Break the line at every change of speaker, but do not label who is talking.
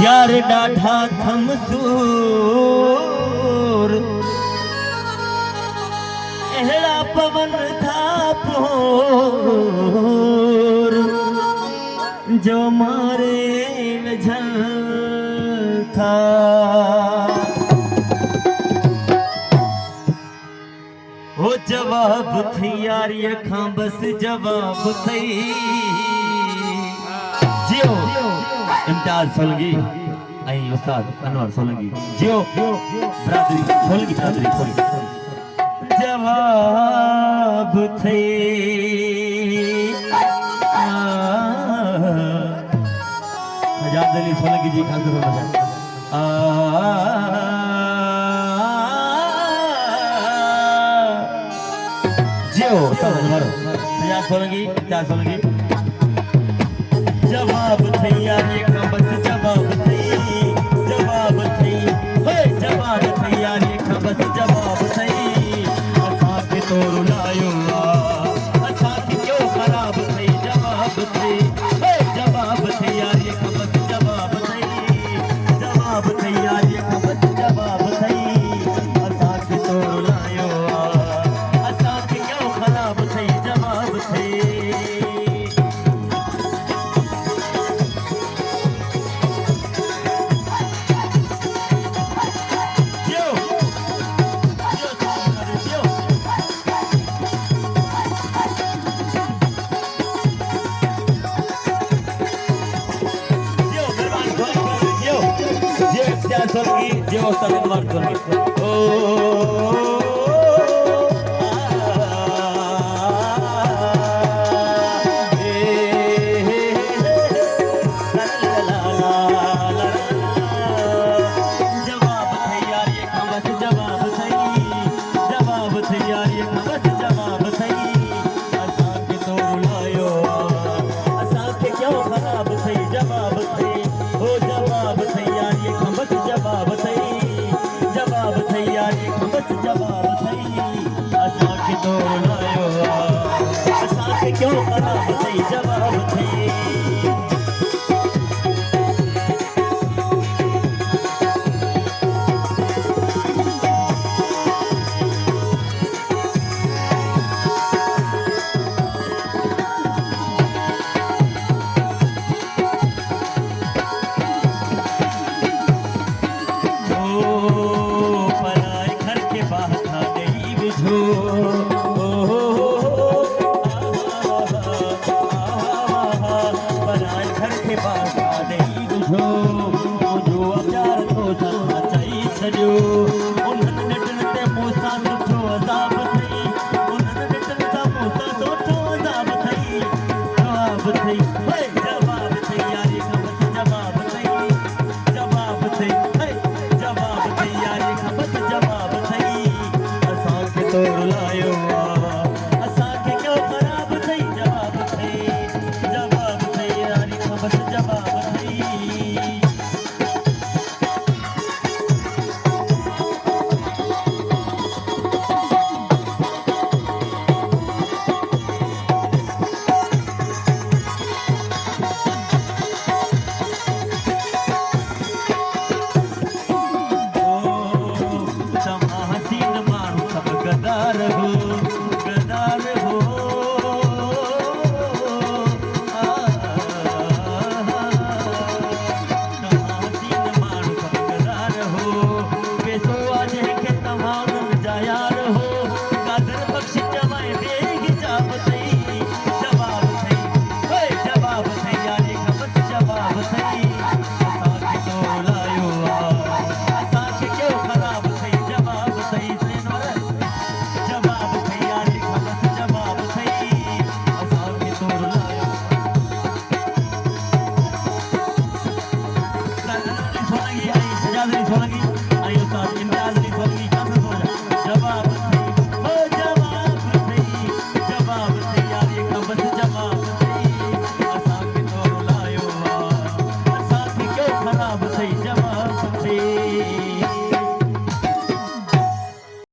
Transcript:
यार डाढ़ा थमसूर एहड़ा पवन था पोर जो मारे में झल था। वो जवाब थी यार ये खां बस जवाब थी जियो इम्तियाज सोलंकी आई उस्ताद अनवर सोलंकी जियो बरादरी सोलंकी बरादरी जवाब थे आजाद अली सोलंकी जी खान को जियो सब मारो आजाद सोलंकी जवाब थे यार ये खां बस जवाब थे जवाब थे यार ये खां बस जवाब थे असा के तो रुलायो असा के क्यों खराब थे जवाब थे यार ये खां बस जवाब थे यार ये खां बस जवाब थे असा के तो रुलायो असा के क्यों खराब थे जवाब थे। सोलंकी जो सलमान सोलंकी ओ जवाब थे यार ये खां बस जवाब थे यार ये खां बस जवाब थे असा के तो रुलायो असा के क्यों खराब थे जवाब थे ओ जवाब थे यार ये खां बस जवाब थे यार ये खां बस जवाब थे असा के तो रुलायो असा के क्यों खराब थे जवाब थे। Hey!